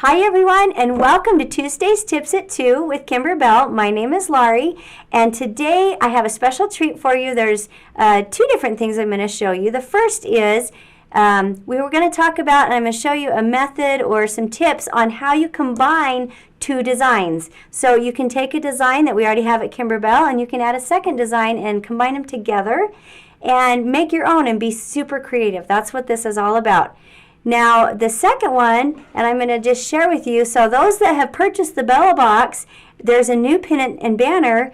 Hi everyone, and welcome to Tuesday's Tips at 2 with Kimber Bell. My name is Laurie, and today I have a special treat for you. There's two different things I'm going to show you. The first is we were going to talk about, and I'm going to show you a method or some tips on how you combine two designs. So you can take a design that we already have at Kimber Bell, and you can add a second design and combine them together and make your own and be super creative. That's what this is all about. Now, the second one, and I'm going to just share with you, so those that have purchased the Bella box, there's a new pennant and banner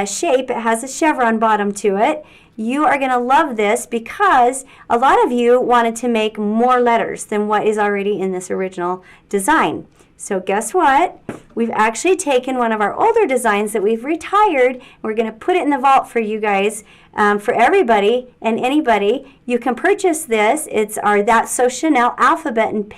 shape. It has a chevron bottom to it. You are going to love this because a lot of you wanted to make more letters than what is already in this original design. So guess what? We've actually taken one of our older designs that we've retired. We're going to put it in the vault for you guys, for everybody and anybody. You can purchase this. It's our That's So Chenille alphabet and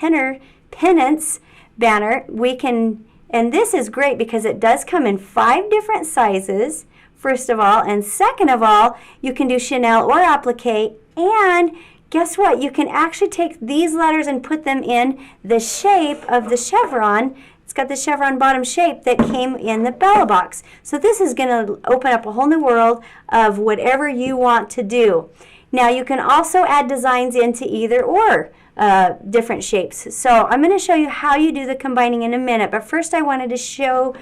Pennants banner. And this is great because it does come in 5 different sizes, first of all. And second of all, you can do Chenille or applique. And guess what? You can actually take these letters and put them in the shape of the chevron. It's got the chevron bottom shape that came in the Bella box. So this is going to open up a whole new world of whatever you want to do. Now you can also add designs into either or different shapes. So I'm going to show you how you do the combining in a minute. But first I wanted to show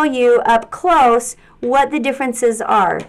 you up close what the differences are.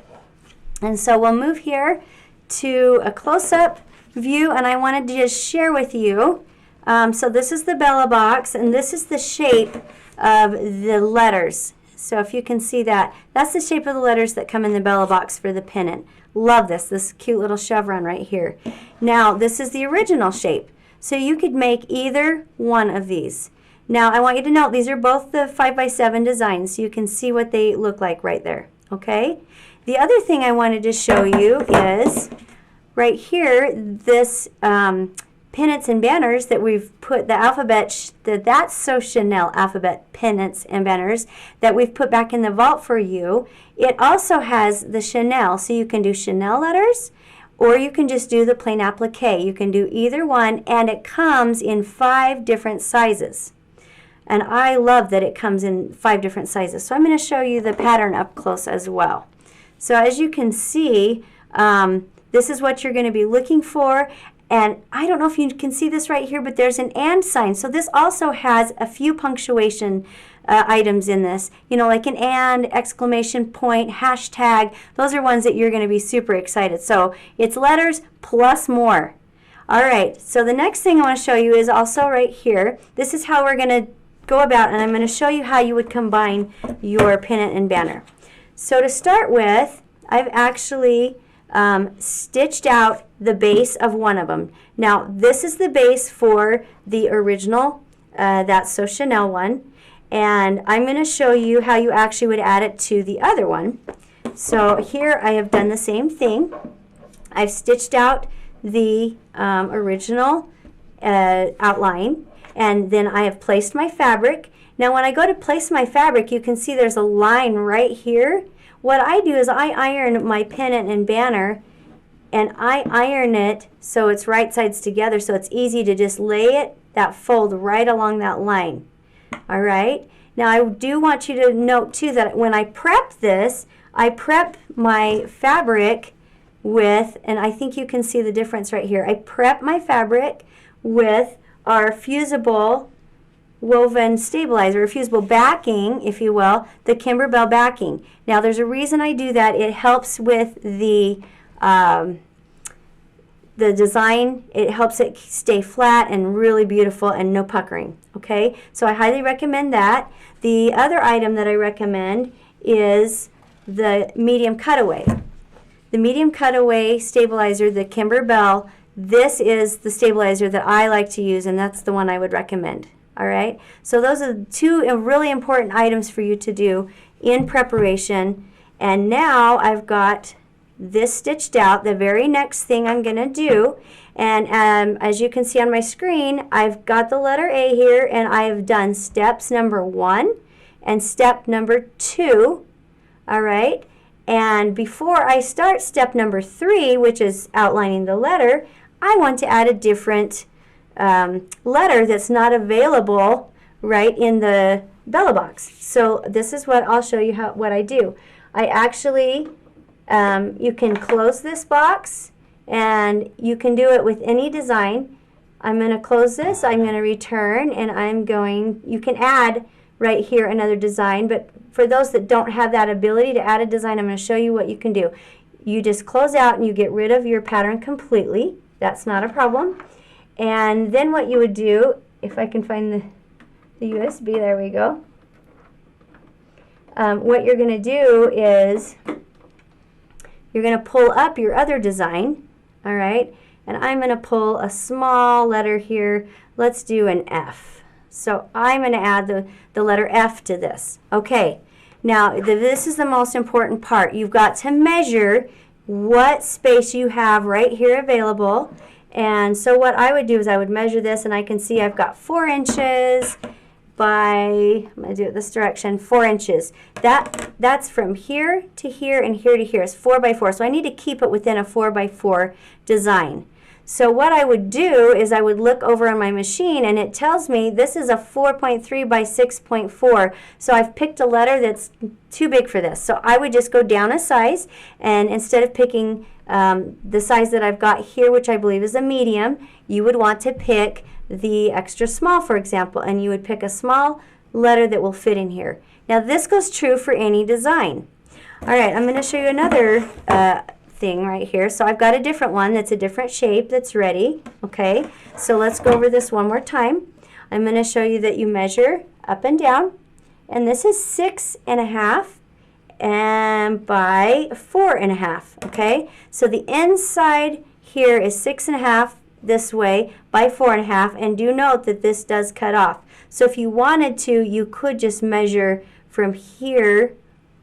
And so we'll move here to a close-up view, and I wanted to just share with you. So this is the Bella box, and this is the shape of the letters. So if you can see that, that's the shape of the letters that come in the Bella box for the pennant. Love this cute little chevron right here. Now this is the original shape. So you could make either one of these. Now I want you to note these are both the 5x7 designs, so you can see what they look like right there. Okay? The other thing I wanted to show you is right here, this pennants and banners that we've put the alphabet, That's So Chenille alphabet pennants and banners that we've put back in the vault for you. It also has the Chenille, so you can do Chenille letters or you can just do the plain applique. You can do either one, and it comes in 5 different sizes. And I love that it comes in 5 different sizes. So I'm going to show you the pattern up close as well. So as you can see, this is what you're going to be looking for. And I don't know if you can see this right here, but there's an and sign. So this also has a few punctuation items in this. You know, like an and, exclamation point, hashtag. Those are ones that you're going to be super excited. So it's letters plus more. All right, so the next thing I want to show you is also right here. This is how we're going to go about, and I'm going to show you how you would combine your pennant and banner. So to start with, I've actually stitched out the base of one of them. Now this is the base for the original That's So Chenille one, and I'm going to show you how you actually would add it to the other one. So here I have done the same thing. I've stitched out the original outline, and then I have placed my fabric. Now when I go to place my fabric, you can see there's a line right here. What I do is I iron my pennant and banner, and I iron it so it's right sides together, so it's easy to just lay it, that fold right along that line. All right? Now I do want you to note too that when I prep this, I prep my fabric with, and I think you can see the difference right here, I prep my fabric with our fusible woven stabilizer, fusible backing, if you will, the Kimber Bell backing. Now there's a reason I do that. It helps with the design. It helps it stay flat and really beautiful and no puckering. Okay, so I highly recommend that. The other item that I recommend is the medium cutaway. The medium cutaway stabilizer, the Kimber Bell, this is the stabilizer that I like to use, and that's the one I would recommend. All right, so those are 2 really important items for you to do in preparation. And now I've got this stitched out. The very next thing I'm going to do, and as you can see on my screen, I've got the letter A here, and I have done steps number 1 and step number 2. All right, and before I start step number 3, which is outlining the letter, I want to add a different letter that's not available right in the Bella box. So this is what I'll show you what I do. I actually, you can close this box, and you can do it with any design. I'm going to close this, I'm going to return, and you can add right here another design, but for those that don't have that ability to add a design, I'm going to show you what you can do. You just close out and you get rid of your pattern completely. That's not a problem. And then what you would do, if I can find the USB, there we go. What you're going to do is you're going to pull up your other design, all right? And I'm going to pull a small letter here. Let's do an F. So I'm going to add the letter F to this. Okay, now this is the most important part. You've got to measure what space you have right here available. And so what I would do is I would measure this, and I can see I've got 4 inches by, I'm going to do it this direction, 4 inches. That's from here to here and here to here. It's 4 by 4. So I need to keep it within a 4 by 4 design. So what I would do is I would look over on my machine, and it tells me this is a 4.3 by 6.4. So I've picked a letter that's too big for this. So I would just go down a size, and instead of picking the size that I've got here, which I believe is a medium, you would want to pick the extra small, for example, and you would pick a small letter that will fit in here. Now this goes true for any design. All right, I'm going to show you another thing right here. So I've got a different one that's a different shape that's ready. Okay, so let's go over this one more time. I'm going to show you that you measure up and down, and this is 6.5 and by 4.5. Okay, so the inside here is 6.5 this way by 4.5, and do note that this does cut off. So if you wanted to, you could just measure from here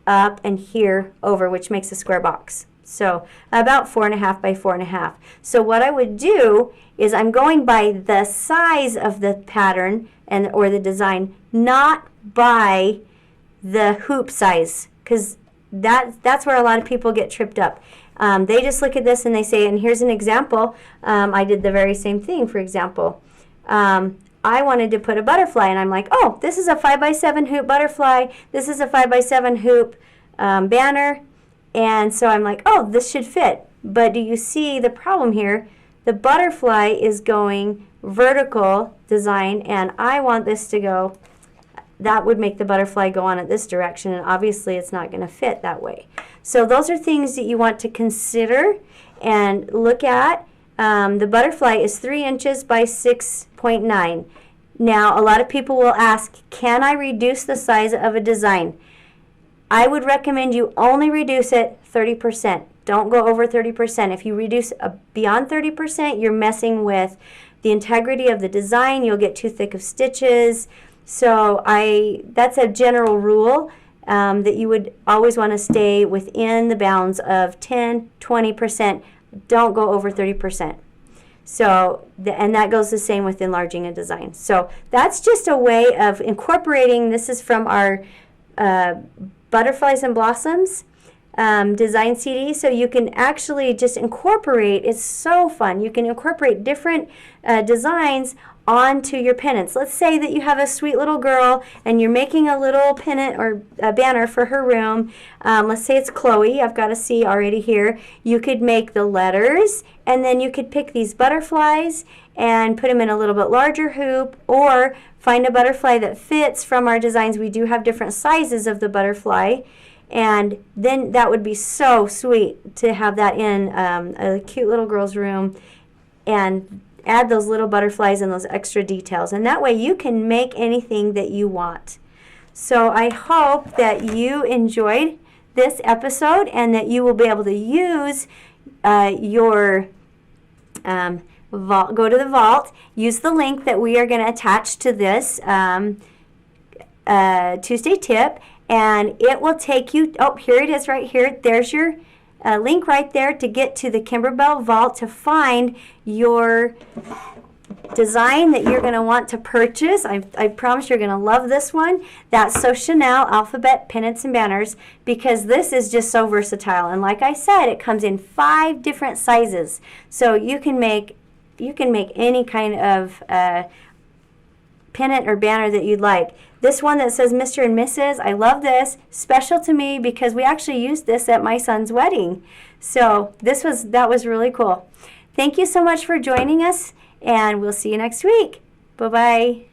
up and here over, which makes a square box. So about 4.5 by 4.5. So what I would do is I'm going by the size of the pattern or the design, not by the hoop size, because that's where a lot of people get tripped up. They just look at this and they say, and here's an example. I did the very same thing. For example, I wanted to put a butterfly, and I'm like, oh, this is a 5 by 7 hoop butterfly. This is a 5 by 7 hoop banner. And so I'm like, oh, this should fit. But do you see the problem here? The butterfly is going vertical design, and I want this to go, that would make the butterfly go on at this direction, and obviously it's not going to fit that way. So those are things that you want to consider and look at. The butterfly is 3 inches by 6.9. Now, a lot of people will ask, can I reduce the size of a design? I would recommend you only reduce it 30%. Don't go over 30%. If you reduce beyond 30%, you're messing with the integrity of the design. You'll get too thick of stitches. So that's a general rule that you would always want to stay within the bounds of 10, 20%. Don't go over 30%. So, and that goes the same with enlarging a design. So that's just a way of incorporating. This is from our Butterflies and Blossoms design CD. So you can actually just incorporate, it's so fun. You can incorporate different designs onto your pennants. Let's say that you have a sweet little girl and you're making a little pennant or a banner for her room. Let's say it's Chloe. I've got a C already here. You could make the letters, and then you could pick these butterflies and put them in a little bit larger hoop, or find a butterfly that fits from our designs. We do have different sizes of the butterfly, and then that would be so sweet to have that in a cute little girl's room, and add those little butterflies and those extra details. And that way you can make anything that you want. So I hope that you enjoyed this episode, and that you will be able to use your vault. Go to the vault, use the link that we are going to attach to this Tuesday tip, and it will take you, oh, here it is right here. There's your link right there to get to the Kimberbell Vault to find your design that you're going to want to purchase. I promise you're going to love this one. That's So Chenille Alphabet Pennants and Banners, because this is just so versatile. And like I said, it comes in 5 different sizes. So you can make any kind of pennant or banner that you'd like. This one that says Mr. and Mrs., I love this. Special to me because we actually used this at my son's wedding. So that was really cool. Thank you so much for joining us, and we'll see you next week. Bye-bye.